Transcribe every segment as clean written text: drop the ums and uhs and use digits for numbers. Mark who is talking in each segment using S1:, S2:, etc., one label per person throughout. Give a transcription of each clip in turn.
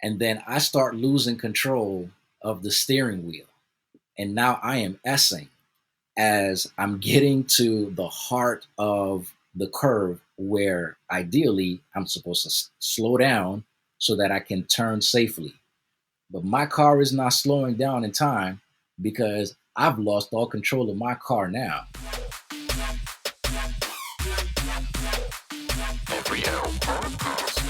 S1: And then I start losing control of the steering wheel. And now I am essing as I'm getting to the heart of the curve where ideally I'm supposed to slow down so that I can turn safely. But my car is not slowing down in time because I've lost all control of my car now.
S2: Every L podcast.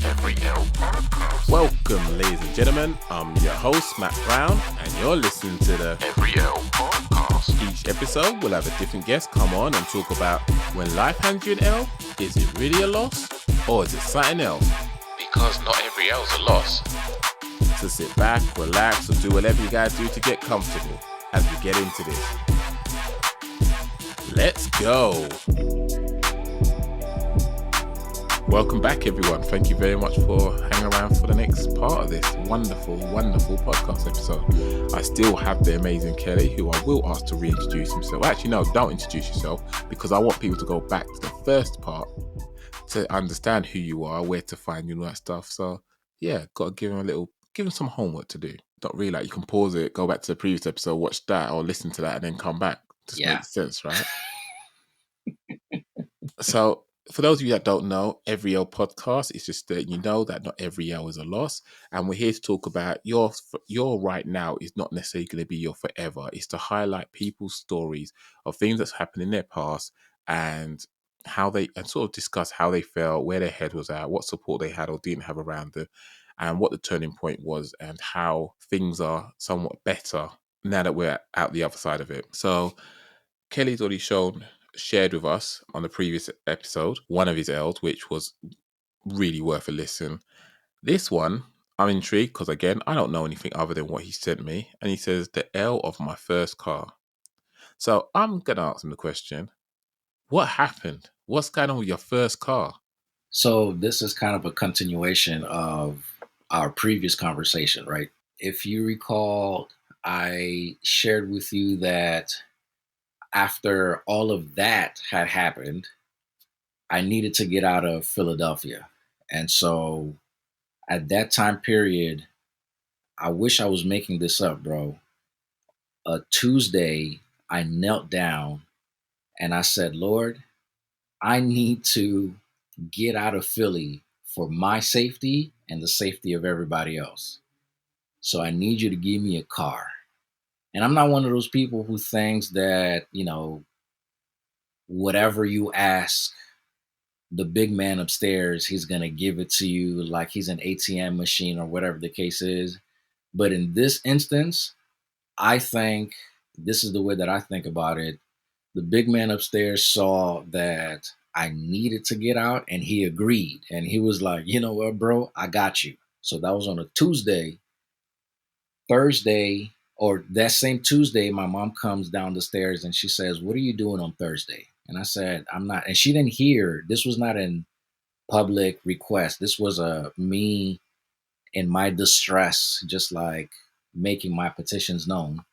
S2: Every L podcast.
S3: Welcome, ladies and gentlemen. I'm your host, Matt Brown, and you're listening to the
S2: Every L podcast.
S3: Each episode, we'll have a different guest come on and talk about when life hands you an L, is it really a loss or is it something else?
S2: Because not every L's a loss.
S3: So sit back, relax, or do whatever you gotta do to get comfortable as we get into this. Let's go. Welcome back, everyone. Thank you very much for hanging around for the next part of this wonderful, wonderful podcast episode. I still have the amazing Kelly, who I will ask to reintroduce himself. Actually, no, don't introduce yourself, because I want people to go back to the first part to understand who you are, where to find you, and all that stuff. So, yeah, got to give him some homework to do. Not really like you can pause it, go back to the previous episode, watch that, or listen to that, and then come back. Just makes sense, right? So, for those of you that don't know, Every L podcast is just that you know that not every L is a loss, and we're here to talk about your right now is not necessarily going to be your forever. It's to highlight people's stories of things that's happened in their past and sort of discuss how they felt, where their head was at, what support they had or didn't have around them, and what the turning point was, and how things are somewhat better now that we're out the other side of it. So, Kelly's already shared with us on the previous episode one of his L's, which was really worth a listen. This one, I'm intrigued because, again, I don't know anything other than what he sent me. And he says, the L of my first car. So I'm going to ask him the question, what happened? What's going on with your first car?
S1: So this is kind of a continuation of our previous conversation, right? If you recall, I shared with you that after all of that had happened, I needed to get out of Philadelphia. And so at that time period, I wish I was making this up, bro. A Tuesday, I knelt down and I said, Lord, I need to get out of Philly for my safety and the safety of everybody else. So I need you to give me a car. And I'm not one of those people who thinks that, whatever you ask the big man upstairs, he's going to give it to you like he's an ATM machine or whatever the case is. But in this instance, I think this is the way that I think about it. The big man upstairs saw that I needed to get out and he agreed. And he was like, you know what, bro, I got you. So that was on a Tuesday. Thursday, or that same Tuesday, my mom comes down the stairs and she says, what are you doing on Thursday? And I said, I'm not. And she didn't hear. This was not in public request. This was me in my distress, just like making my petitions known.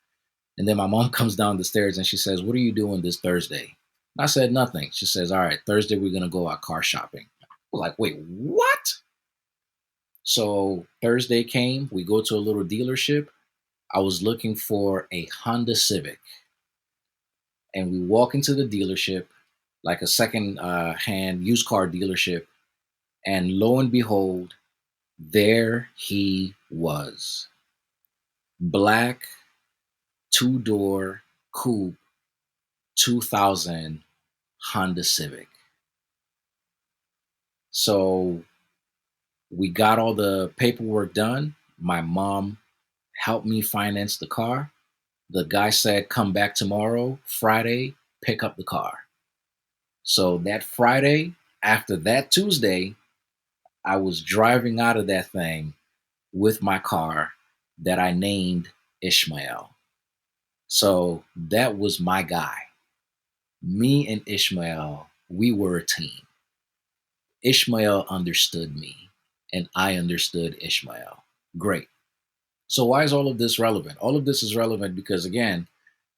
S1: And then my mom comes down the stairs and she says, what are you doing this Thursday? And I said, nothing. She says, all right, Thursday we're going to go out car shopping. I was like, wait, what? So Thursday came, we go to a little dealership. I was looking for a Honda Civic. And we walk into the dealership, like a second hand used car dealership. And lo and behold, there he was. Black, 2-door, coupe, 2000 Honda Civic. So we got all the paperwork done. My mom helped me finance the car. The guy said, come back tomorrow, Friday, pick up the car. So that Friday, after that Tuesday, I was driving out of that thing with my car that I named Ishmael. So that was my guy. Me and Ishmael, we were a team. Ishmael understood me, and I understood Ishmael. Great. So why is all of this relevant? All of this is relevant because, again,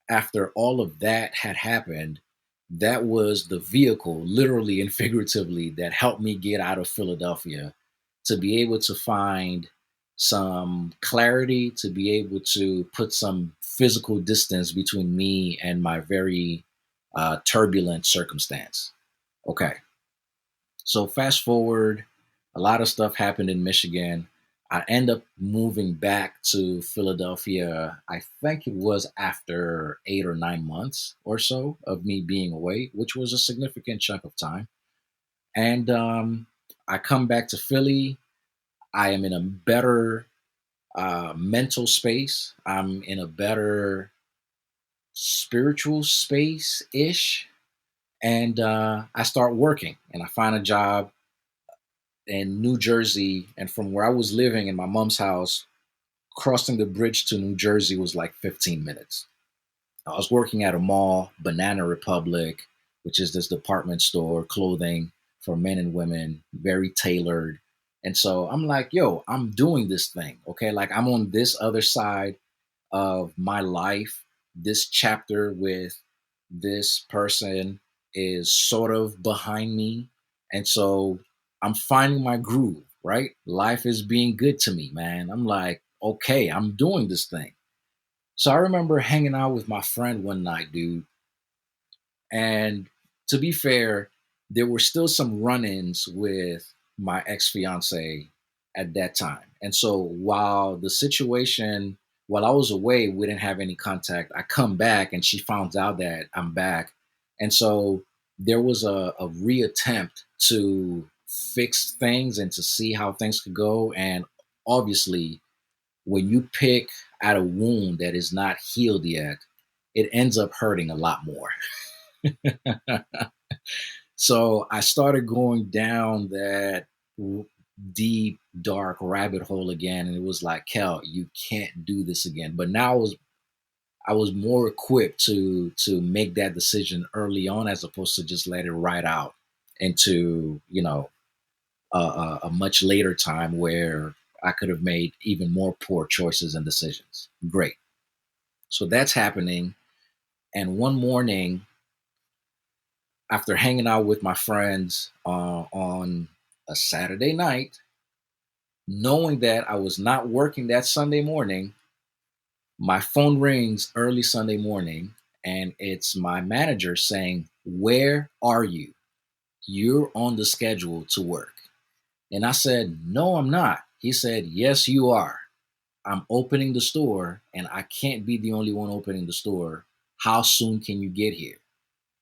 S1: after all of that had happened, That was the vehicle, literally and figuratively, that helped me get out of Philadelphia to be able to find some clarity, to be able to put some physical distance between me and my very turbulent circumstance. Okay, so fast forward, a lot of stuff happened in Michigan. I end up moving back to Philadelphia. I think it was after 8 or 9 months or so of me being away, which was a significant chunk of time. And I come back to Philly. I am in a better mental space. I'm in a better spiritual space ish. And I start working and I find a job in New Jersey. And from where I was living in my mom's house, crossing the bridge to New Jersey was like 15 minutes. I was working at a mall, Banana Republic, which is this department store, clothing for men and women, very tailored. And so I'm like, yo, I'm doing this thing. Okay. Like I'm on this other side of my life. This chapter with this person is sort of behind me. And so I'm finding my groove, right? Life is being good to me, man. I'm like, okay, I'm doing this thing. So I remember hanging out with my friend one night, dude. And to be fair, there were still some run ins with my ex fiance at that time. And so while I was away, we didn't have any contact. I come back and she found out that I'm back. And so there was a reattempt to fix things and to see how things could go. And obviously, when you pick at a wound that is not healed yet, it ends up hurting a lot more. So I started going down that deep, dark rabbit hole again, and it was like, Kel, you can't do this again. But now I was more equipped to make that decision early on, as opposed to just let it ride out into a much later time where I could have made even more poor choices and decisions. Great. So that's happening. And one morning, after hanging out with my friends on a Saturday night, knowing that I was not working that Sunday morning, my phone rings early Sunday morning and it's my manager saying, "Where are you? You're on the schedule to work." And I said, "No, I'm not." He said, "Yes, you are. I'm opening the store and I can't be the only one opening the store. How soon can you get here?"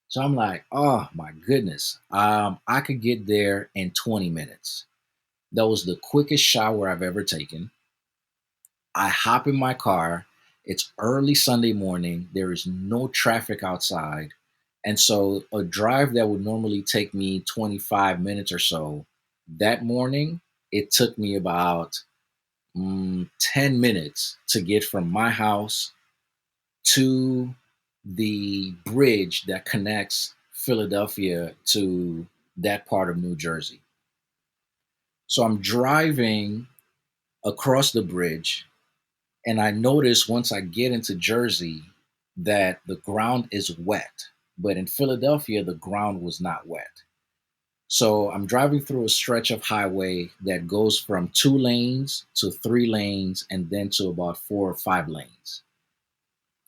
S1: So I'm like, oh my goodness. I could get there in 20 minutes. That was the quickest shower I've ever taken. I hop in my car. It's early Sunday morning. There is no traffic outside. And so a drive that would normally take me 25 minutes or so, that morning, it took me about 10 minutes to get from my house to the bridge that connects Philadelphia to that part of New Jersey. So I'm driving across the bridge, and I notice once I get into Jersey that the ground is wet. But in Philadelphia, the ground was not wet. So I'm driving through a stretch of highway that goes from 2 lanes to 3 lanes and then to about 4 or 5 lanes.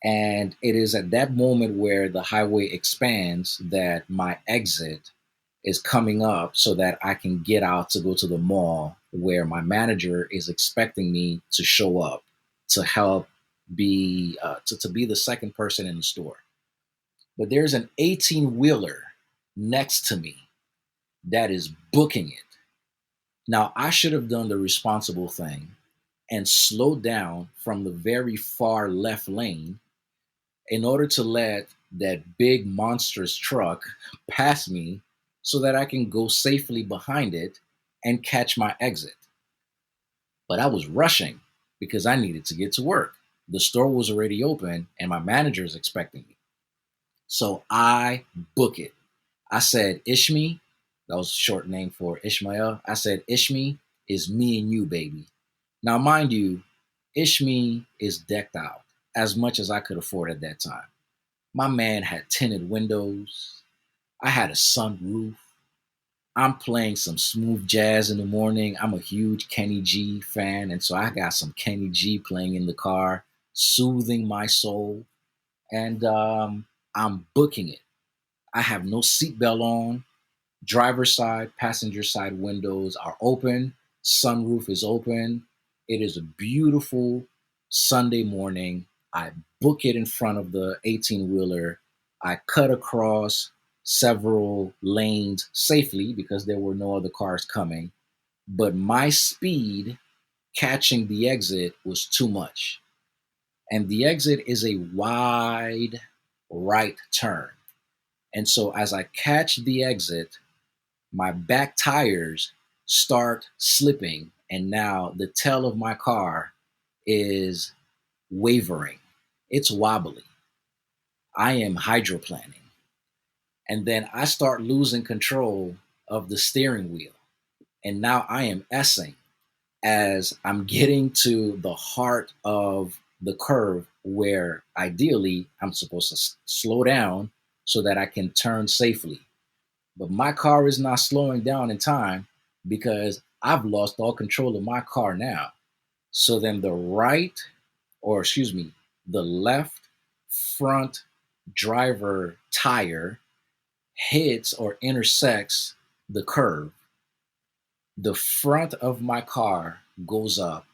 S1: And it is at that moment where the highway expands that my exit is coming up so that I can get out to go to the mall where my manager is expecting me to show up to help to be the second person in the store. But there's an 18 wheeler next to me that is booking it. Now, I should have done the responsible thing and slowed down from the very far left lane in order to let that big monstrous truck pass me so that I can go safely behind it and catch my exit. But I was rushing because I needed to get to work. The store was already open and my manager is expecting me. So I book it. I said, Ishmi, that was a short name for Ishmael. I said, Ishmi is me and you, baby. Now, mind you, Ishmi is decked out as much as I could afford at that time. My man had tinted windows. I had a sunroof. I'm playing some smooth jazz in the morning. I'm a huge Kenny G fan, and so I got some Kenny G playing in the car, soothing my soul, and I'm booking it. I have no seatbelt on. Driver's side, passenger side windows are open. Sunroof is open. It is a beautiful Sunday morning. I book it in front of the 18 wheeler. I cut across several lanes safely because there were no other cars coming. But my speed catching the exit was too much. And the exit is a wide right turn. And so as I catch the exit, my back tires start slipping, and now the tail of my car is wavering. It's wobbly. I am hydroplaning. And then I start losing control of the steering wheel. And now I am S'ing as I'm getting to the heart of the curve where ideally I'm supposed to slow down so that I can turn safely. But my car is not slowing down in time because I've lost all control of my car now. So then the right, or excuse me, the left front driver tire hits or intersects the curb. The front of my car goes up,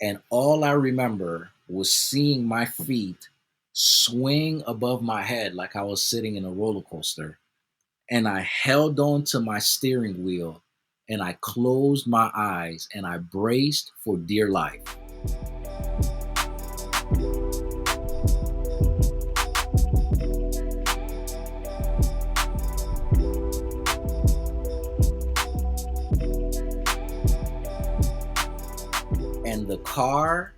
S1: and all I remember was seeing my feet swing above my head like I was sitting in a roller coaster, and I held on to my steering wheel and I closed my eyes and I braced for dear life. And the car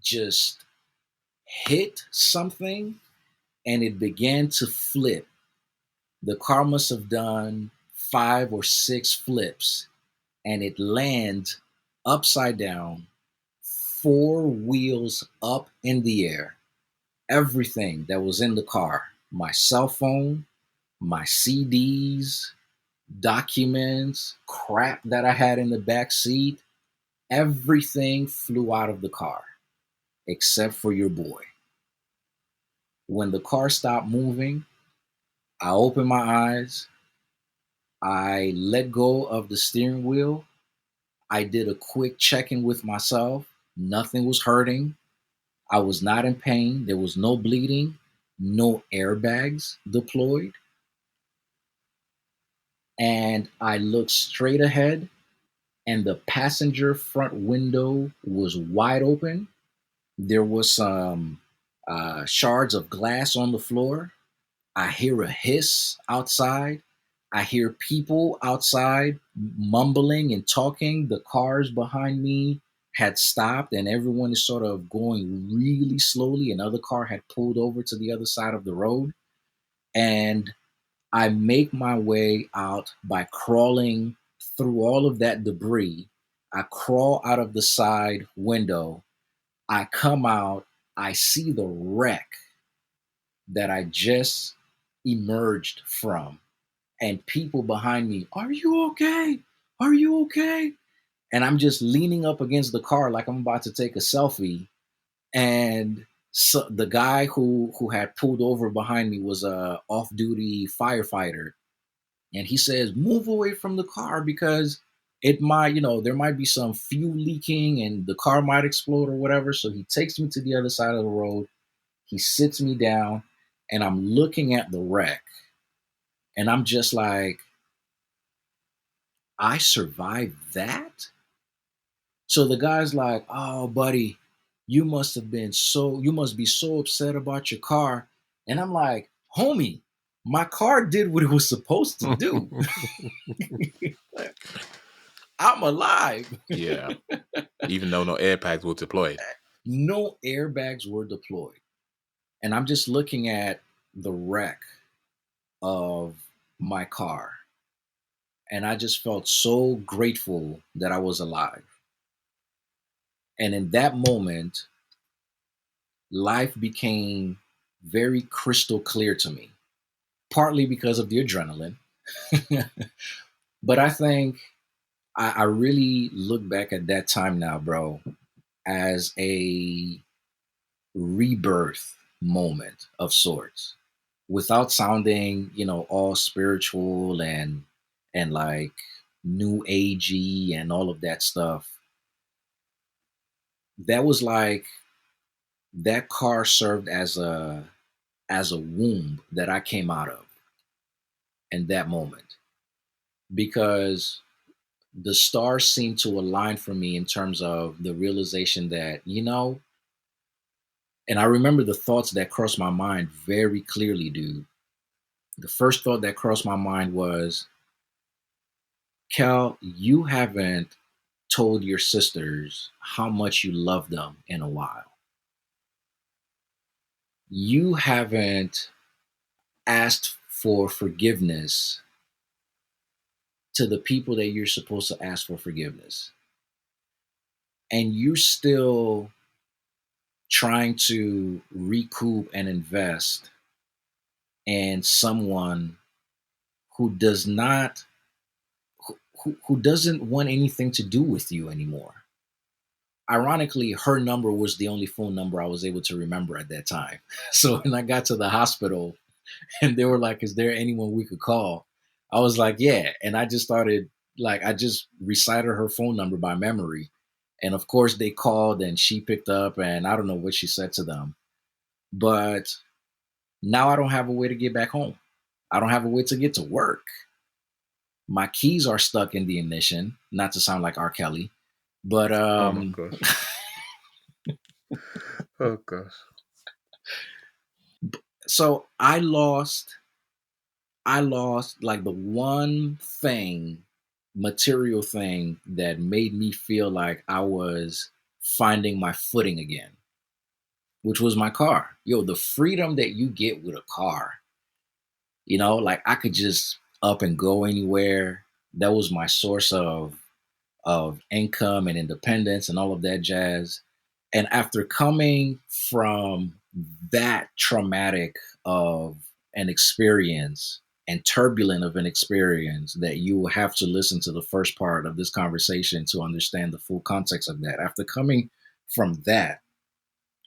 S1: just hit something and it began to flip. The car must have done 5 or 6 flips and it lands upside down, 4 wheels up in the air. Everything that was in the car, my cell phone, my CDs, documents, crap that I had in the back seat, everything flew out of the car except for your boy. When the car stopped moving, I opened my eyes, I let go of the steering wheel, I did a quick check in with myself. Nothing was hurting. I was not in pain. There was no bleeding, no airbags deployed. And I looked straight ahead, and the passenger front window was wide open. There was some shards of glass on the floor. I hear a hiss outside. I hear people outside mumbling and talking. The cars behind me had stopped, and everyone is sort of going really slowly. Another car had pulled over to the other side of the road. And I make my way out by crawling through all of that debris. I crawl out of the side window. I come out. I see the wreck that I just emerged from. And people behind me, are you okay? Are you okay? And I'm just leaning up against the car like I'm about to take a selfie. And so the guy who had pulled over behind me was a off-duty firefighter, and he says, "Move away from the car because it might, there might be some fuel leaking and the car might explode or whatever." So he takes me to the other side of the road. He sits me down, and I'm looking at the wreck, and I'm just like, I survived that? So the guy's like, "Oh, buddy, you must be so upset about your car." And I'm like, "Homie, my car did what it was supposed to do. I'm alive."
S3: Yeah. Even though no airbags were deployed.
S1: No airbags were deployed. And I'm just looking at the wreck of my car. And I just felt so grateful that I was alive. And in that moment, life became very crystal clear to me. partly because of the adrenaline. But I think I really look back at that time now, bro, as a rebirth moment of sorts, without sounding, all spiritual and like new agey and all of that stuff. That was like that car served as a womb that I came out of in that moment, because the stars seemed to align for me in terms of the realization that, and I remember the thoughts that crossed my mind very clearly, dude. The first thought that crossed my mind was, Cal, you haven't told your sisters how much you love them in a while. You haven't asked for forgiveness to the people that you're supposed to ask for forgiveness. And you're still trying to recoup and invest in someone who does not who doesn't want anything to do with you anymore. Ironically, her number was the only phone number I was able to remember at that time. So when I got to the hospital and they were like, "Is there anyone we could call?" I was like, "Yeah." And I just started, like, I just recited her phone number by memory. And of course, they called and she picked up, and I don't know what she said to them. But now I don't have a way to get back home. I don't have a way to get to work. My keys are stuck in the ignition, not to sound like R. Kelly, but
S3: Oh my gosh. Oh gosh.
S1: so I lost like the one thing, material thing that made me feel like I was finding my footing again, which was my car. Yo, the freedom that you get with a car, like I could just up and go anywhere. That was my source of income and independence and all of that jazz. And after coming from that traumatic of an experience and turbulent of an experience, that you will have to listen to the first part of this conversation to understand the full context of that. After coming from that,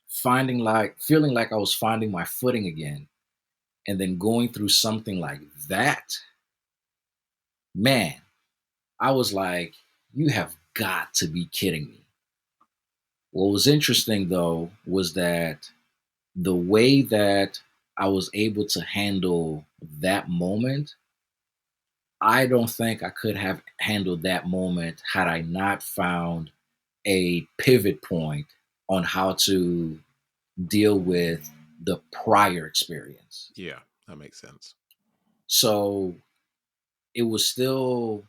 S1: feeling like I was finding my footing again, and then going through something like that, man, I was like, you have got to be kidding me. What was interesting though was that the way that I was able to handle that moment, I don't think I could have handled that moment had I not found a pivot point on how to deal with the prior experience.
S3: Yeah, that makes sense.
S1: So it was still,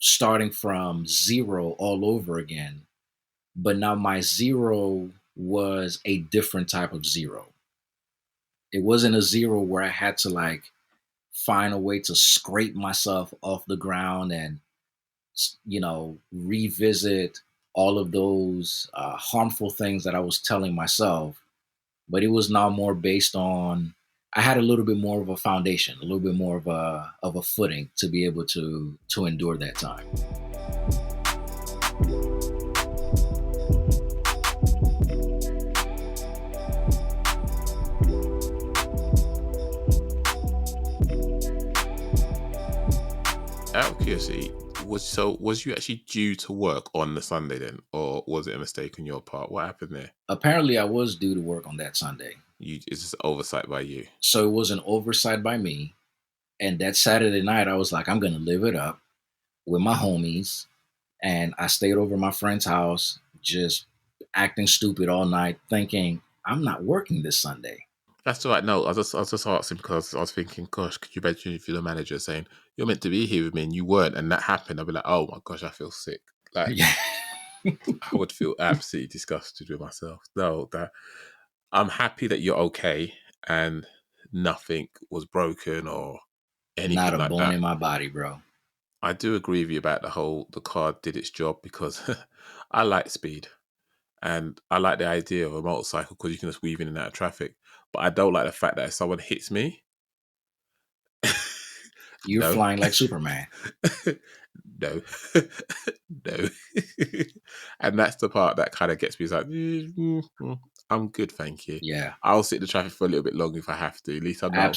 S1: starting from zero all over again. But now my zero was a different type of zero. It wasn't a zero where I had to like find a way to scrape myself off the ground and, revisit all of those harmful things that I was telling myself. But it was now more based on, I had a little bit more of a foundation, a little bit more of a footing to be able to endure that time.
S3: Out of curiosity, was you actually due to work on the Sunday then, or was it a mistake on your part? What happened there?
S1: Apparently, I was due to work on that Sunday.
S3: It's just oversight by you.
S1: So it was an oversight by me. And that Saturday night, I was like, I'm going to live it up with my homies. And I stayed over my friend's house, just acting stupid all night, thinking, I'm not working this Sunday.
S3: That's all right. No, I was just asking because I was thinking, gosh, could you imagine if you're the manager saying you're meant to be here with me and you weren't, and that happened? I'd be like, oh my gosh, I feel sick. Like
S1: Yeah.
S3: I would feel absolutely disgusted with myself. No, that I'm happy that you're okay and nothing was broken or
S1: Not
S3: anything
S1: a
S3: like
S1: bone
S3: that.
S1: in my body, bro.
S3: I do agree with you about the car did its job because I like speed and I like the idea of a motorcycle because you can just weave in and out of traffic. But I don't like the fact that if someone hits me,
S1: You're
S3: No.
S1: flying like Superman.
S3: No. No. And that's the part that kind of gets me. It's like, I'm good, thank you.
S1: Yeah,
S3: I'll sit in the traffic for a little bit longer if I have to. At least I know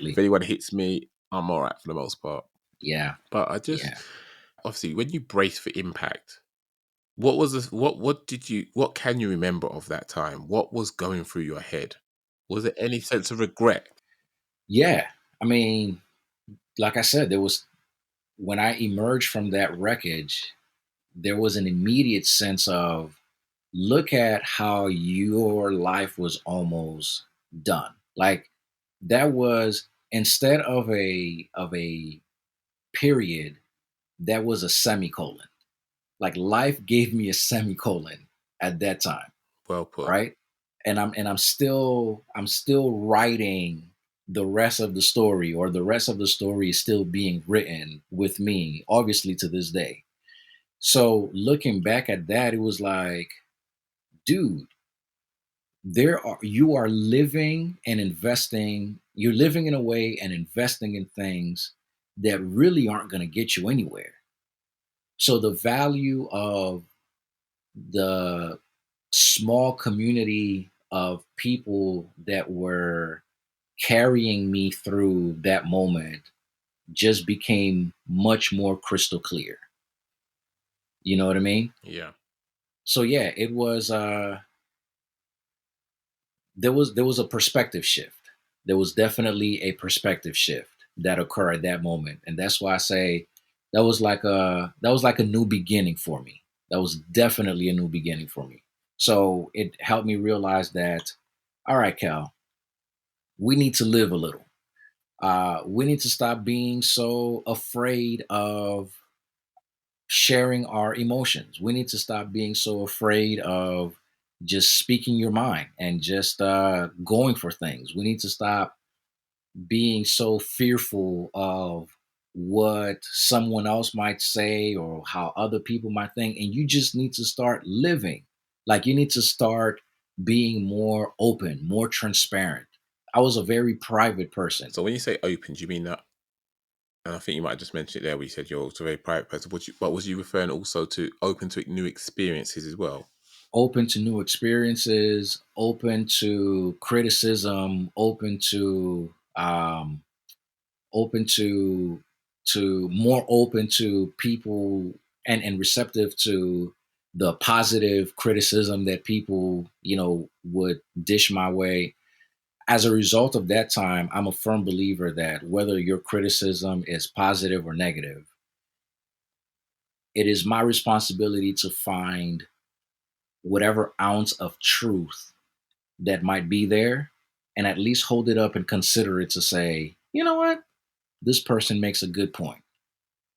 S3: if
S1: absolutely.
S3: anyone hits me, I'm all right for the most part.
S1: Yeah,
S3: But I just,
S1: yeah,
S3: obviously, when you brace for impact, what was this? What can you remember of that time? What was going through your head? Was there any sense of regret?
S1: yeah. I mean, like I said, there was when I emerged from that wreckage, there was an immediate sense of look at how your life was almost done. Like that was instead of a period, that was a semicolon. Like life gave me a semicolon at that time,
S3: Well put.
S1: right? And I'm still writing the rest of the story, or the rest of the story is still being written with me, obviously to this day. So looking back at that, it was like, dude, you are living and investing, you're living in a way and investing in things that really aren't going to get you anywhere. So the value of the small community of people that were carrying me through that moment just became much more crystal clear. You know what I mean?
S3: Yeah.
S1: So yeah, it was there was a perspective shift. There was definitely a perspective shift that occurred at that moment, and that's why I say that was like a new beginning for me. That was definitely a new beginning for me. So it helped me realize that, all right, Cal, we need to live a little. We need to stop being so afraid of sharing our emotions. We need to stop being so afraid of just speaking your mind and just going for things. We need to stop being so fearful of what someone else might say or how other people might think. And you just need to start living. Like you need to start being more open, more transparent. I was a very private person.
S3: So when you say open, do you mean that? And I think you might have just mentioned it there. Where you said you're also a very private person. But was you referring also to open to new experiences as well?
S1: Open to new experiences, open to criticism, open to more open to people, and receptive to the positive criticism that people would dish my way. As a result of that time, I'm a firm believer that whether your criticism is positive or negative, it is my responsibility to find whatever ounce of truth that might be there, and at least hold it up and consider it to say, you know what, this person makes a good point,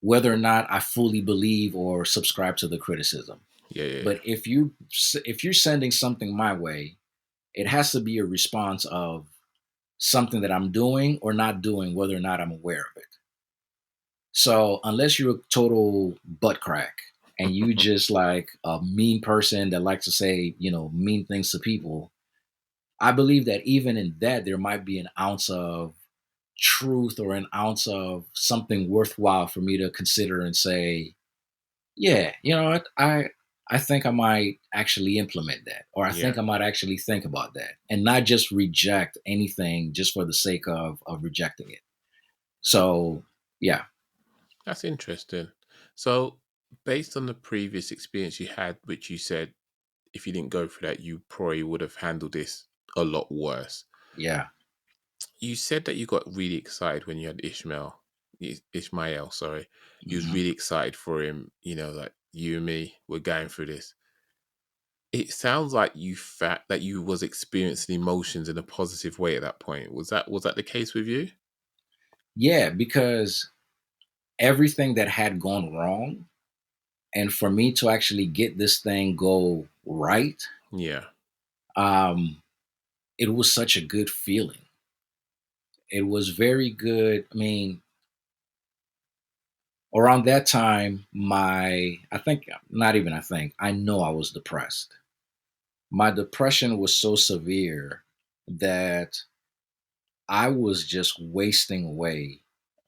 S1: whether or not I fully believe or subscribe to the criticism.
S3: Yeah, yeah, yeah.
S1: But if you're sending something my way, it has to be a response of something that I'm doing or not doing, whether or not I'm aware of it. So unless you're a total butt crack and you just like a mean person that likes to say, mean things to people, I believe that even in that there might be an ounce of truth or an ounce of something worthwhile for me to consider and say, yeah, you know what, I think I might actually implement that, or I
S3: Yeah.
S1: think I might actually think about that, and not just reject anything just for the sake of rejecting it. So yeah,
S3: That's interesting. So, based on the previous experience you had, which you said if you didn't go through that, you probably would have handled this a lot worse.
S1: yeah,
S3: You said that you got really excited when you had Ishmael, sorry. You was
S1: hmm
S3: really excited for him, like you and me, we're going through this. It sounds like you felt that you was experiencing emotions in a positive way at that point. Was that the case with you?
S1: yeah, because everything that had gone wrong, and for me to actually get this thing go right,
S3: Yeah.
S1: um, it was such a good feeling. It was very good. I mean, around that time, I think, not even I think, I know I was depressed. My depression was so severe that I was just wasting away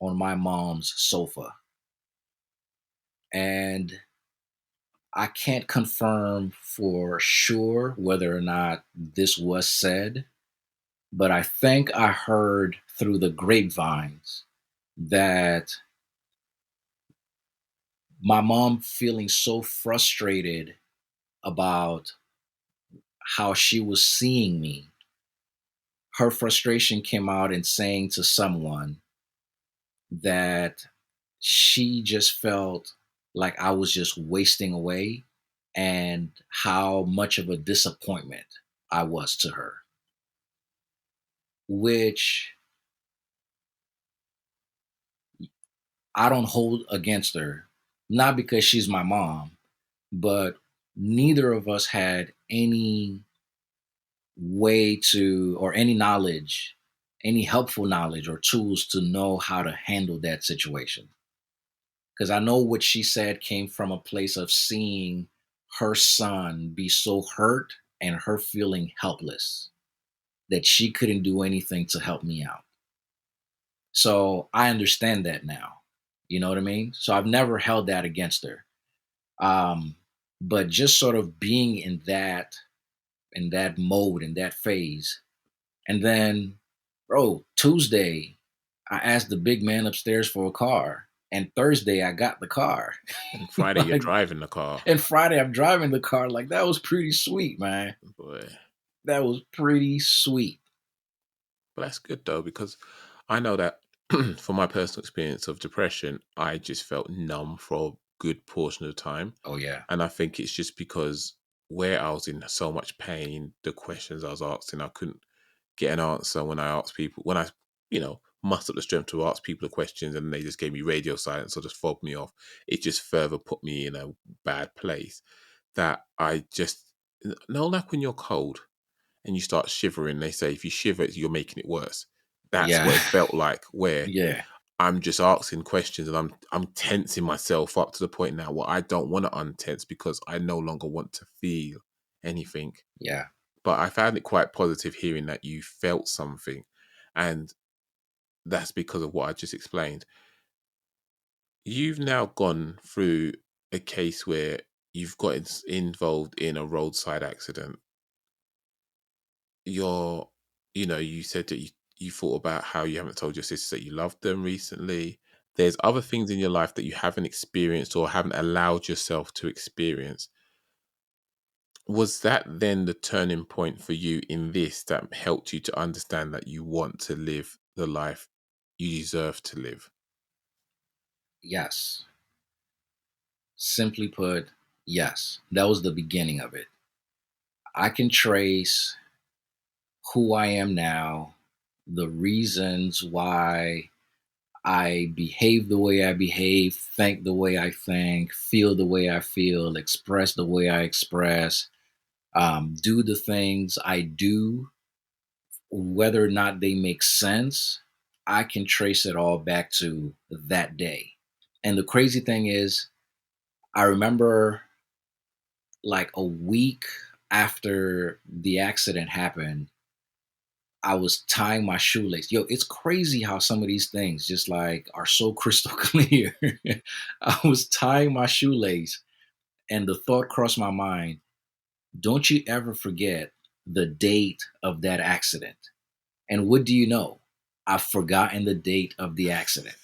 S1: on my mom's sofa. And I can't confirm for sure whether or not this was said, but I think I heard through the grapevines that my mom feeling so frustrated about how she was seeing me, her frustration came out in saying to someone that she just felt like I was just wasting away and how much of a disappointment I was to her, which I don't hold against her, not because she's my mom, but neither of us had any way to, or any knowledge, any helpful knowledge or tools to know how to handle that situation. Because I know what she said came from a place of seeing her son be so hurt and her feeling helpless that she couldn't do anything to help me out. So I understand that now. You know what I mean? So I've never held that against her. Um, but just sort of being in that mode, in that phase. And then, bro, Tuesday, I asked the big man upstairs for a car. And Thursday, I got the car.
S3: And Friday, you're
S1: Like,
S3: driving the car.
S1: and Friday, I'm driving the car. Like, that was pretty sweet, man.
S3: Boy.
S1: That was pretty sweet.
S3: But that's good though, because I know that from my personal experience of depression, I just felt numb for a good portion of the time.
S1: Oh, yeah.
S3: And I think it's just because where I was in so much pain, the questions I was asking, I couldn't get an answer when I asked people, when I, mustered the strength to ask people the questions and they just gave me radio silence or just fobbed me off. It just further put me in a bad place that I just, like when you're cold and you start shivering, they say if you shiver, you're making it worse. That's
S1: Yeah.
S3: what it felt like, where
S1: Yeah.
S3: I'm just asking questions and I'm tensing myself up to the point now where I don't want to untense because I no longer want to feel anything.
S1: Yeah.
S3: But I found it quite positive hearing that you felt something, and that's because of what I just explained. You've now gone through a case where you've got involved in a roadside accident. You're, you said that you thought about how you haven't told your sisters that you loved them recently. There's other things in your life that you haven't experienced or haven't allowed yourself to experience. Was that then the turning point for you in this that helped you to understand that you want to live the life you deserve to live?
S1: Yes. Simply put, yes. That was the beginning of it. I can trace who I am now, the reasons why I behave the way I behave, think the way I think, feel the way I feel, express the way I express, do the things I do, whether or not they make sense. I can trace it all back to that day. And the crazy thing is, I remember like a week after the accident happened, I was tying my shoelace. Yo, it's crazy how some of these things just like are so crystal clear. I was tying my shoelace and the thought crossed my mind, don't you ever forget the date of that accident. And what do you know? I've forgotten the date of the accident.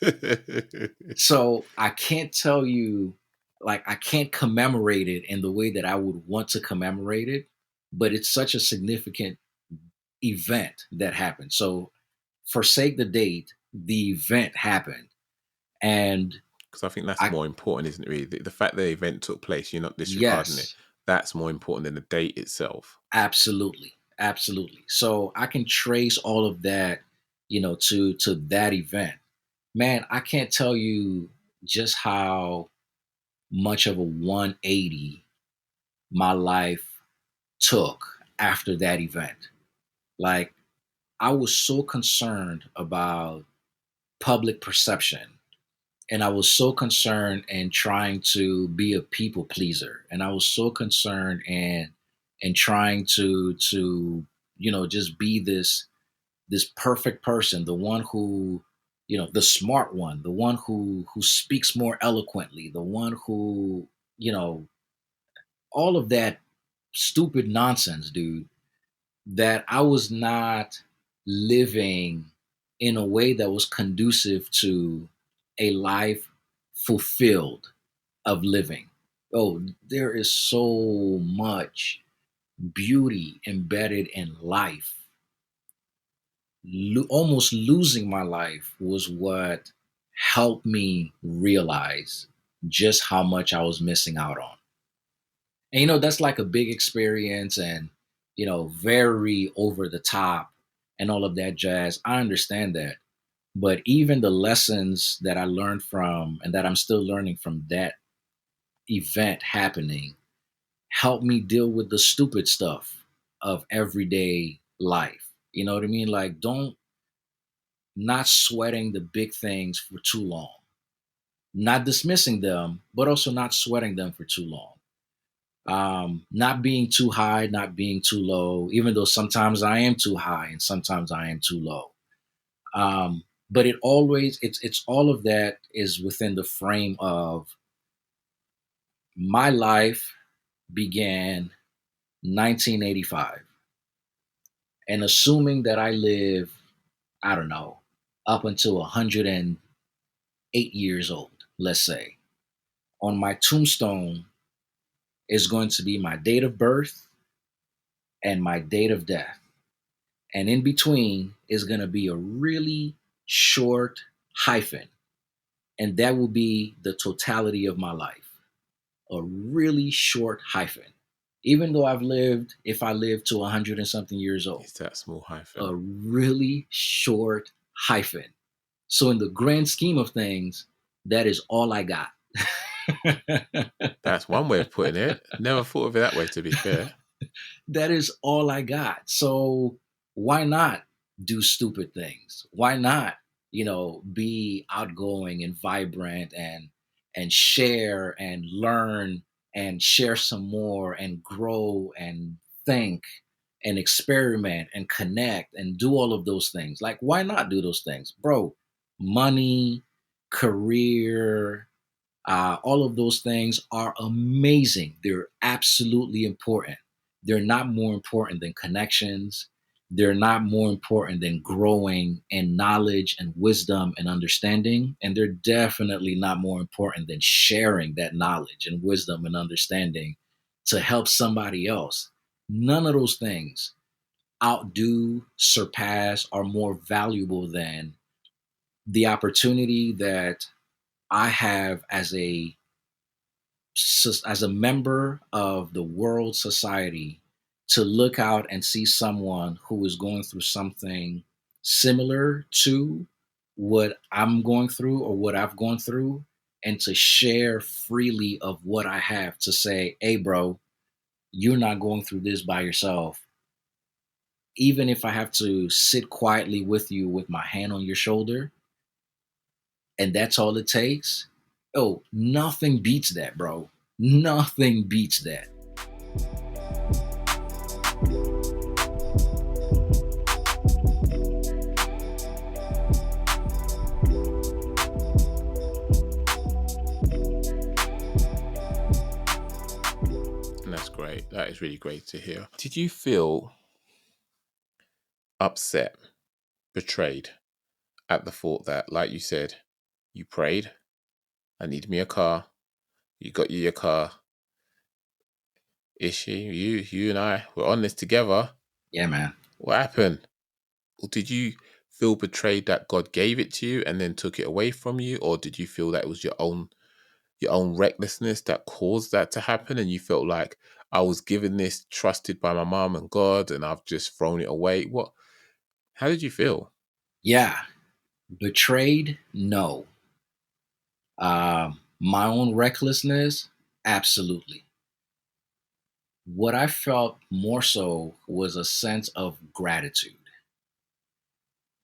S1: So I can't tell you, like, I can't commemorate it in the way that I would want to commemorate it, but it's such a significant event that happened. So forsake the date, the event happened. And
S3: Because I think that's
S1: I,
S3: more important, isn't it? Really, the fact that the event took place, you're not disregarding it.
S1: yes,
S3: That's more important than the date itself.
S1: absolutely. Absolutely. So I can trace all of that, to that event. Man, I can't tell you just how much of a 180 my life took after that event. Like, I was so concerned about public perception, and I was so concerned in trying to be a people pleaser, and I was so concerned in trying to just be this perfect person, the one who the smart one, the one who speaks more eloquently, the one who, you know, all of that stupid nonsense, dude, that I was not living in a way that was conducive to a life fulfilled of living. Oh, there is so much beauty embedded in life. Almost losing my life was what helped me realize just how much I was missing out on. And that's like a big experience and very over the top and all of that jazz. I understand that. But even the lessons that I learned from and that I'm still learning from that event happening help me deal with the stupid stuff of everyday life. You know what I mean? Like, don't not sweating the big things for too long, not dismissing them, but also not sweating them for too long. Not being too high, not being too low, even though sometimes I am too high and sometimes I am too low. But it's all of that is within the frame of my life began 1985, and assuming that I live, I don't know, up until 108 years old, let's say, on my tombstone is going to be my date of birth and my date of death. And in between is going to be a really short hyphen. And that will be the totality of my life. A really short hyphen. Even though if I live to 100 and something years old,
S3: It's that small hyphen.
S1: a really short hyphen. So, in the grand scheme of things, that is all I got.
S3: That's one way of putting it. Never thought of it that way, to be fair.
S1: That is all I got. So why not do stupid things? Why not, be outgoing and vibrant and share and learn and share some more and grow and think and experiment and connect and do all of those things. Like, why not do those things? Bro, money, career, all of those things are amazing. They're absolutely important. They're not more important than connections. They're not more important than growing in knowledge and wisdom and understanding. And they're definitely not more important than sharing that knowledge and wisdom and understanding to help somebody else. None of those things outdo, surpass, are more valuable than the opportunity that I have as a member of the world society to look out and see someone who is going through something similar to what I'm going through or what I've gone through, and to share freely of what I have to say, hey, bro, you're not going through this by yourself. Even if I have to sit quietly with you with my hand on your shoulder, and that's all it takes. Oh, nothing beats that, bro. Nothing beats that.
S3: And that's great. That is really great to hear. Did you feel upset, betrayed at the thought that, like you said, you prayed, I need me a car, you got you your car, Ishi, you and I were on this together.
S1: Yeah, man.
S3: What happened? Or did you feel betrayed that God gave it to you and then took it away from you? Or did you feel that it was your own recklessness that caused that to happen, and you felt like, I was given this, trusted by my mom and God, and I've just thrown it away? How did you feel?
S1: Yeah. Betrayed? No. My own recklessness? Absolutely. What I felt more so was a sense of gratitude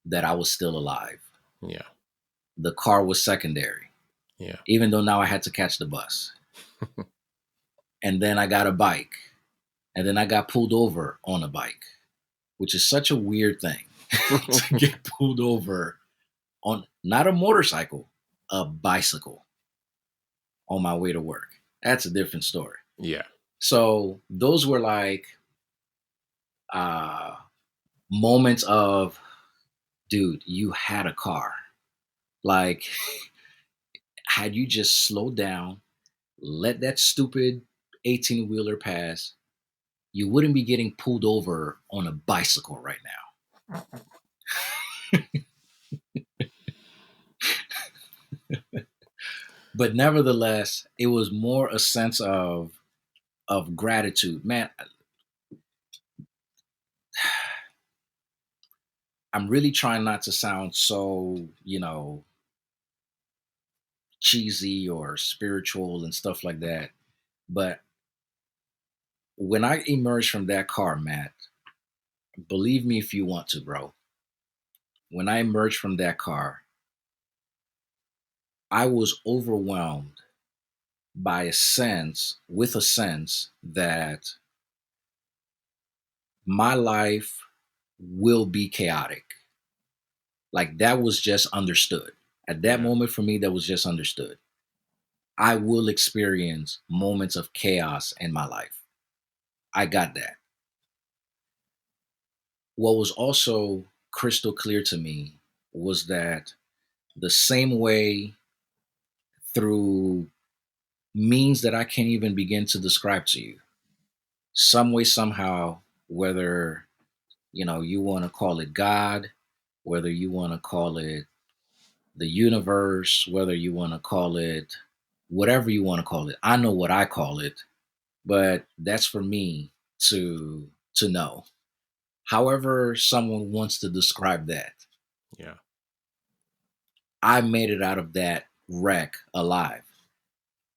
S1: that I was still alive.
S3: Yeah.
S1: The car was secondary,
S3: Yeah.
S1: even though now I had to catch the bus. And then I got a bike. And then I got pulled over on a bike, which is such a weird thing to get pulled over on not a motorcycle, a bicycle on my way to work. That's a different story.
S3: Yeah.
S1: So those were like uh, moments of, dude, you had a car. Like, had you just slowed down, let that stupid 18 wheeler pass, you wouldn't be getting pulled over on a bicycle right now. But nevertheless, it was more a sense of gratitude. Man, I'm really trying not to sound so, cheesy or spiritual and stuff like that. But when I emerged from that car, Matt, believe me if you want to, bro. When I emerged from that car, I was overwhelmed by with a sense that my life will be chaotic. Like that was just understood. At that
S3: Yeah.
S1: moment for me, that was just understood. I will experience moments of chaos in my life. I got that. What was also crystal clear to me was that the same way through means that I can't even begin to describe to you, some way, somehow, whether you want to call it God, whether you want to call it the universe, whether you want to call it whatever you want to call it. I know what I call it, but that's for me to know. However, someone wants to describe that.
S3: Yeah.
S1: I made it out of that wreck alive.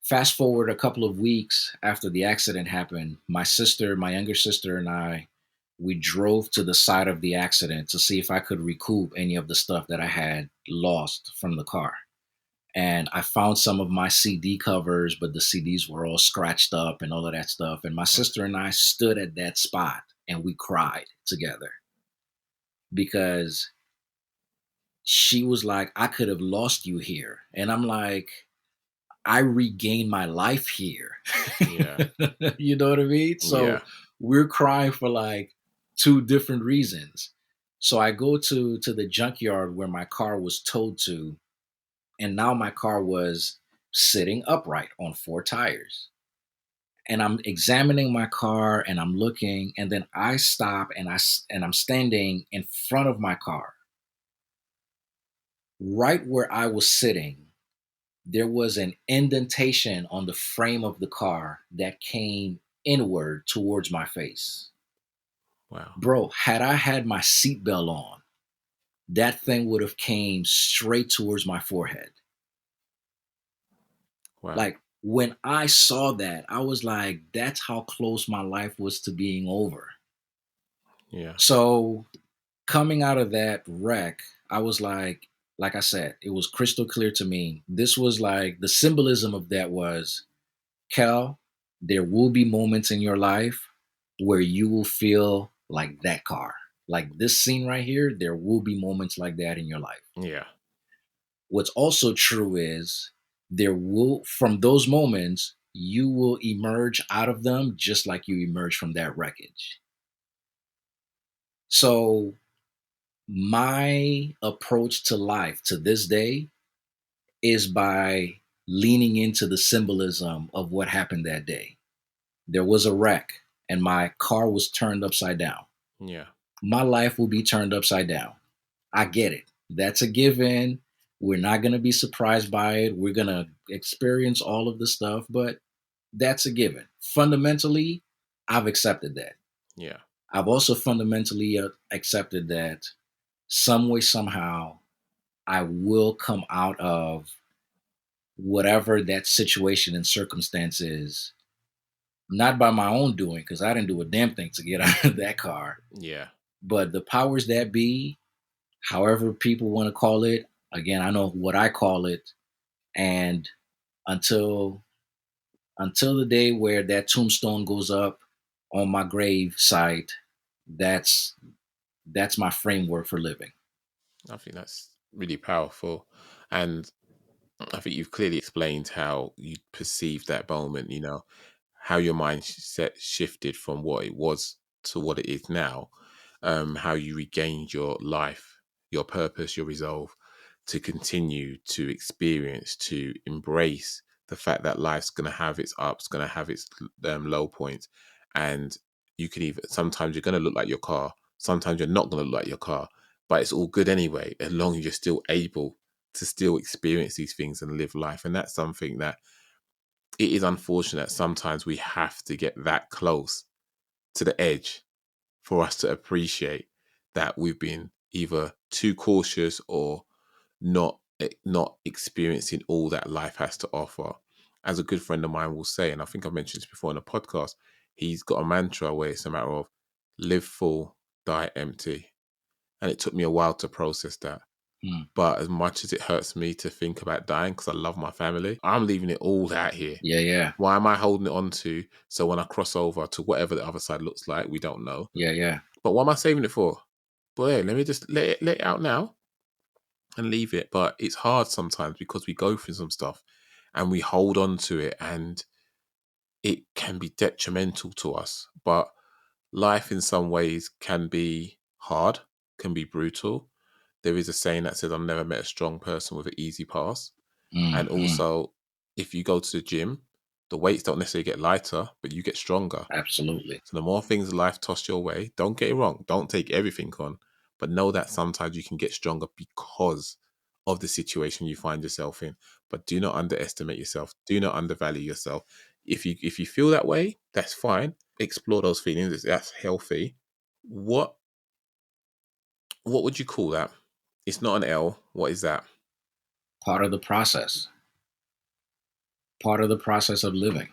S1: Fast forward a couple of weeks after the accident happened, my younger sister, and I, we drove to the site of the accident to see if I could recoup any of the stuff that I had lost from the car. And I found some of my CD covers, but the CDs were all scratched up and all of that stuff. And my
S3: Right.
S1: sister and I stood at that spot and we cried together because she was like, I could have lost you here. And I'm like, I regained my life here.
S3: Yeah.
S1: You know what I mean?
S3: Yeah.
S1: So we're crying for like two different reasons. So I go to the junkyard where my car was towed to, and now my car was sitting upright on four tires. And I'm examining my car and I'm looking, and then I stop and I'm standing in front of my car. Right where I was sitting, there was an indentation on the frame of the car that came inward towards my face.
S3: Wow.
S1: Bro, had I had my seatbelt on, that thing would have came straight towards my forehead.
S3: Wow.
S1: Like when I saw that, I was like, that's how close my life was to being over.
S3: Yeah.
S1: So coming out of that wreck, I was like I said, it was crystal clear to me. This was like the symbolism of that was, Cal, there will be moments in your life where you will feel like that car. Like this scene right here, there will be moments like that in your life.
S3: Yeah.
S1: What's also true is from those moments, you will emerge out of them just like you emerge from that wreckage. So, my approach to life to this day is by leaning into the symbolism of what happened that day. There was a wreck and my car was turned upside down.
S3: Yeah.
S1: My life will be turned upside down. I get it. That's a given. We're not going to be surprised by it. We're going to experience all of the stuff, but that's a given. Fundamentally, I've accepted that.
S3: Yeah.
S1: I've also fundamentally accepted that some way, somehow, I will come out of whatever that situation and circumstance is, not by my own doing, because I didn't do a damn thing to get out of that car,
S3: Yeah.
S1: but the powers that be, however people want to call it, again, I know what I call it. And until until the day where that tombstone goes up on my grave site, that's that's my framework for living.
S3: I think that's really powerful. And I think you've clearly explained how you perceived that moment, how your mindset shifted from what it was to what it is now, how you regained your life, your purpose, your resolve to continue to experience, to embrace the fact that life's going to have its ups, going to have its low points. And you can even, sometimes you're going to look like your car, sometimes you're not going to look like your car, but it's all good anyway, as long as you're still able to still experience these things and live life. And that's something that it is unfortunate. Sometimes we have to get that close to the edge for us to appreciate that we've been either too cautious or not experiencing all that life has to offer. As a good friend of mine will say, and I think I've mentioned this before in a podcast, he's got a mantra where it's a matter of live full, die empty. And it took me a while to process that.
S1: Hmm.
S3: But as much as it hurts me to think about dying because I love my family, I'm leaving it all out here.
S1: Yeah, yeah,
S3: Why am I holding it on to? So when I cross over to whatever the other side looks like, we don't know.
S1: yeah, yeah.
S3: But what am I saving it for? Boy, let me just let it out now and leave it. But it's hard sometimes because we go through some stuff and we hold on to it, and it can be detrimental to us. But life in some ways can be hard, can be brutal. There is a saying that says, I've never met a strong person with an easy pass. And
S1: Hmm.
S3: also, if you go to the gym, the weights don't necessarily get lighter, but you get stronger.
S1: Absolutely.
S3: So the more things life toss your way, don't get it wrong, don't take everything on, but know that sometimes you can get stronger because of the situation you find yourself in. But do not underestimate yourself. Do not undervalue yourself. If you feel that way, that's fine. Explore those feelings. That's healthy. What what would you call that? It's not an L. What is that?
S1: Part of the process. Part of the process of living.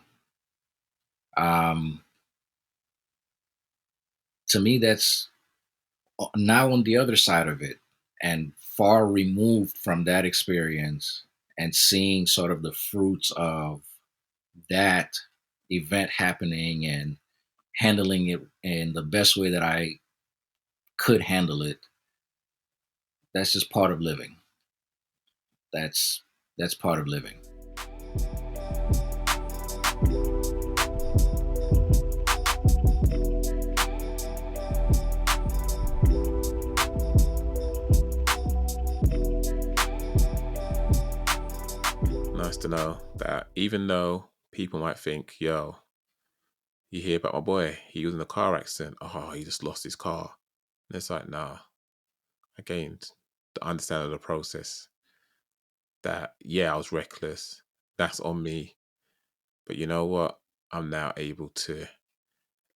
S1: Um, to me, that's now on the other side of it, and far removed from that experience, and seeing sort of the fruits of that event happening and handling it in the best way that I could handle it. That's just part of living. That's that's part of living.
S3: Nice to know that even though people might think, yo, you hear about my boy, he was in a car accident. Oh, he just lost his car. And it's like, nah, I gained the understanding of the process that, yeah, I was reckless. That's on me. But you know what? I'm now able to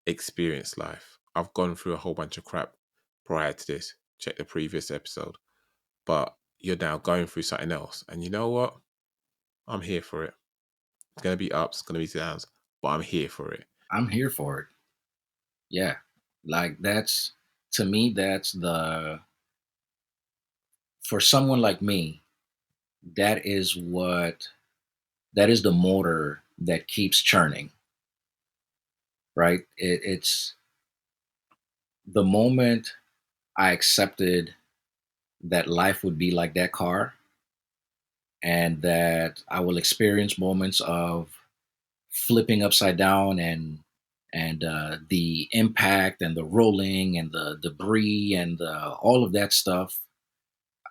S3: experience life. I've gone through a whole bunch of crap prior to this. Check the previous episode. But you're now going through something else. And you know what? I'm here for it. It's going to be ups, it's going to be downs, but I'm here for it.
S1: I'm here for it. Yeah. Like that's to me that's the for someone like me, that is what that is the motor that keeps churning, right? It's the moment I accepted that life would be like that car, and that I will experience moments of flipping upside down, and the impact and the rolling and the debris and all of that stuff.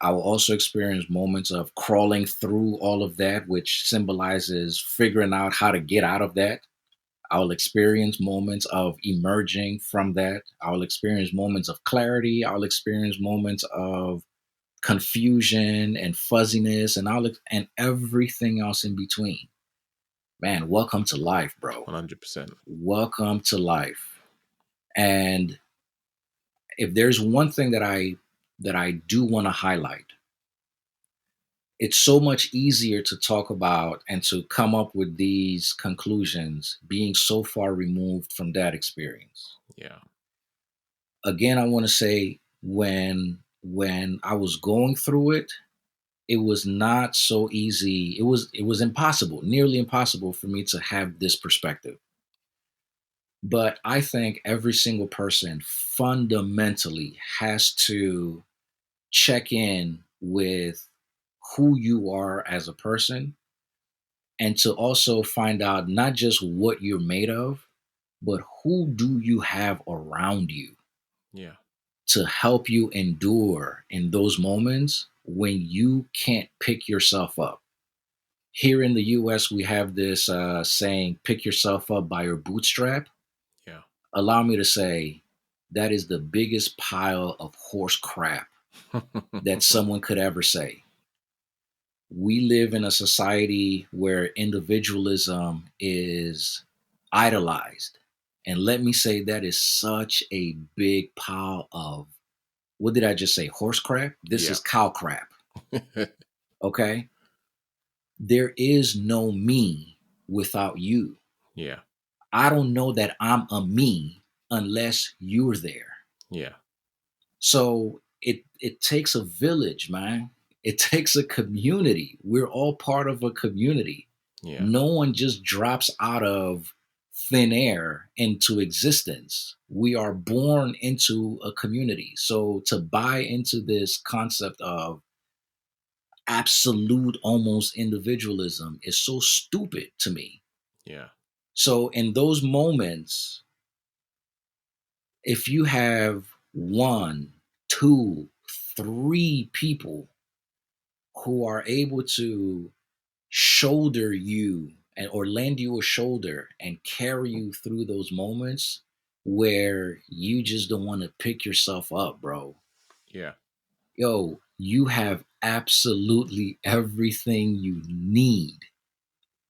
S1: I will also experience moments of crawling through all of that, which symbolizes figuring out how to get out of that. I will experience moments of emerging from that. I will experience moments of clarity. I'll experience moments of confusion and fuzziness, and everything else in between. Man, welcome to life, bro.
S3: 100%.
S1: Welcome to life. And if there's one thing that I do want to highlight, it's so much easier to talk about and to come up with these conclusions being so far removed from that experience.
S3: Yeah.
S1: Again, I want to say when I was going through it, it was not so easy. It was impossible, nearly impossible for me to have this perspective. But I think every single person fundamentally has to check in with who you are as a person, and to also find out not just what you're made of, but who do you have around you
S3: Yeah.
S1: to help you endure in those moments when you can't pick yourself up. Here in the US, we have this saying, pick yourself up by your bootstrap.
S3: Yeah.
S1: Allow me to say, that is the biggest pile of horse crap that someone could ever say. We live in a society where individualism is idolized. And let me say, that is such a big pile of, what did I just say? Horse crap? This
S3: Yeah.
S1: is cow crap. Okay. There is no me without you.
S3: Yeah.
S1: I don't know that I'm a me unless you're there.
S3: Yeah.
S1: So it takes a village, man. It takes a community. We're all part of a community.
S3: Yeah.
S1: No one just drops out of thin air into existence. We are born into a community. So to buy into this concept of absolute almost individualism is so stupid to me.
S3: Yeah.
S1: So in those moments, if you have one, two, three people who are able to shoulder you and or lend you a shoulder and carry you through those moments where you just don't want to pick yourself up, bro.
S3: Yeah.
S1: Yo, you have absolutely everything you need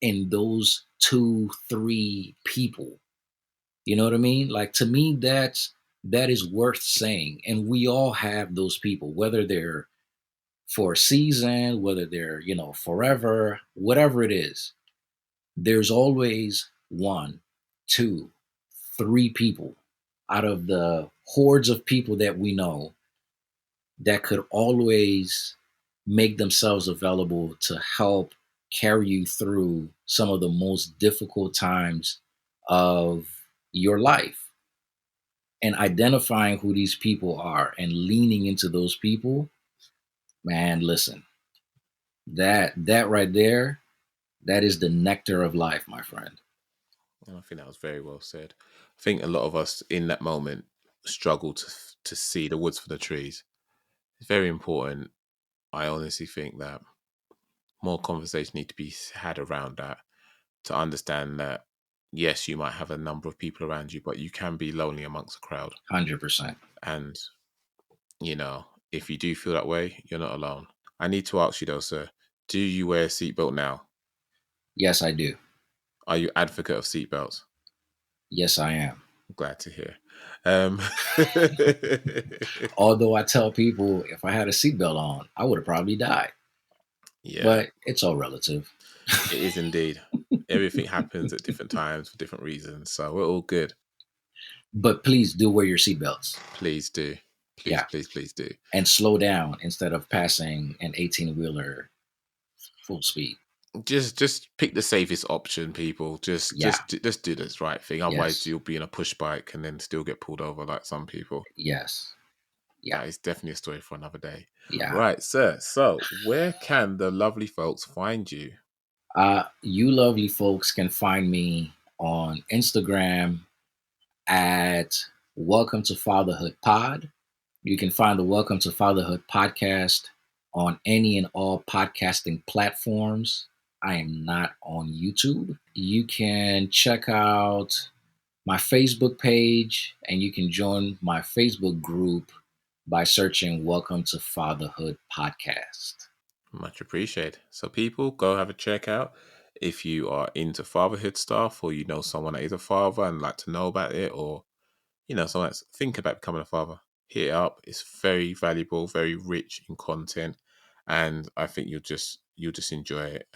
S1: in those two, three people. You know what I mean? Like to me, that is worth saying. And we all have those people, whether they're for a season, whether they're, forever, whatever it is. There's always one, two, three people out of the hordes of people that we know that could always make themselves available to help carry you through some of the most difficult times of your life. And identifying who these people are and leaning into those people, man, listen, that right there, that is the nectar of life, my friend.
S3: And I think that was very well said. I think a lot of us in that moment struggle to see the woods for the trees. It's very important. I honestly think that more conversation need to be had around that to understand that yes, you might have a number of people around you, but you can be lonely amongst a crowd.
S1: 100%.
S3: And if you do feel that way, you're not alone. I need to ask you though, sir, do you wear a seatbelt now?
S1: Yes, I do.
S3: Are you advocate of seatbelts?
S1: Yes, I am.
S3: Glad to hear. Um,
S1: Although I tell people if I had a seatbelt on, I would have probably died.
S3: yeah,
S1: But it's all relative.
S3: it is indeed. Everything happens at different times for different reasons, so we're all good.
S1: But please do wear your seatbelts.
S3: Please do. Please,
S1: Yeah.
S3: please, please do.
S1: And slow down instead of passing an 18-wheeler full speed.
S3: Just pick the safest option, people.
S1: Yeah.
S3: Just do this right thing. Otherwise,
S1: Yes.
S3: you'll be in a push bike and then still get pulled over like some people.
S1: Yes. Yeah.
S3: That is definitely a story for another day.
S1: Yeah.
S3: Right, sir. So, where can the lovely folks find you?
S1: You lovely folks can find me on Instagram at Welcome to Fatherhood Pod. You can find the Welcome to Fatherhood podcast on any and all podcasting platforms. I am not on YouTube. You can check out my Facebook page and you can join my Facebook group by searching Welcome to Fatherhood Podcast.
S3: Much appreciated. So, people, go have a check out. If you are into fatherhood stuff, or you know someone that is a father and like to know about it, or someone that's thinking about becoming a father, hit it up. It's very valuable, very rich in content, and I think you'll just enjoy it.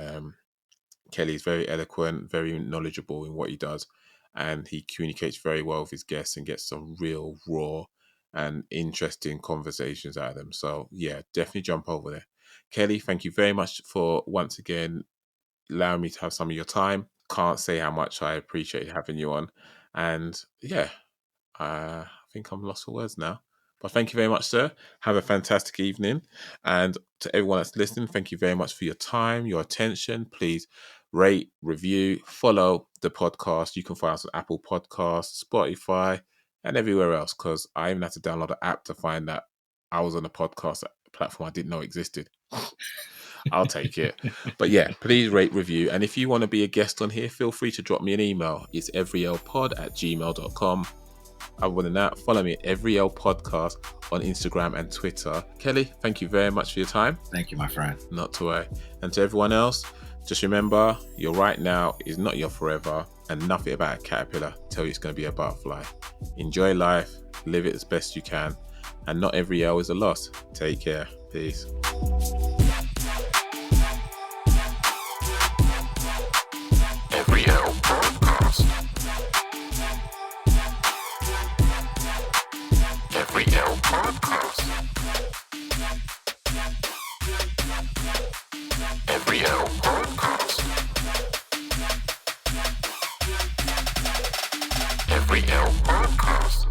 S3: Kelly's very eloquent, very knowledgeable in what he does, and he communicates very well with his guests and gets some real raw and interesting conversations out of them. So yeah, definitely jump over there. Kelly, thank you very much for once again allowing me to have some of your time. Can't say how much I appreciate having you on. And yeah, I think I'm lost for words now. But thank you very much, sir. Have a fantastic evening. And to everyone that's listening, thank you very much for your time, your attention. Please rate, review, follow the podcast. You can find us on Apple Podcasts, Spotify, and everywhere else, because I even had to download an app to find that I was on a podcast platform I didn't know existed. I'll take it. But yeah, please rate, review. And if you want to be a guest on here, feel free to drop me an email. It's everylpod@gmail.com. Other than that, follow me at Every L Podcast on Instagram and Twitter. Kelly, thank you very much for your time.
S1: Thank you, my friend.
S3: Not to worry. And to everyone else, just remember, your right now is not your forever, and nothing about a caterpillar tell you it's going to be a butterfly. Enjoy life, live it as best you can, and not every L is a loss. Take care. Peace.
S2: Every L podcast. Every L podcast. Every L podcast. Every L podcast.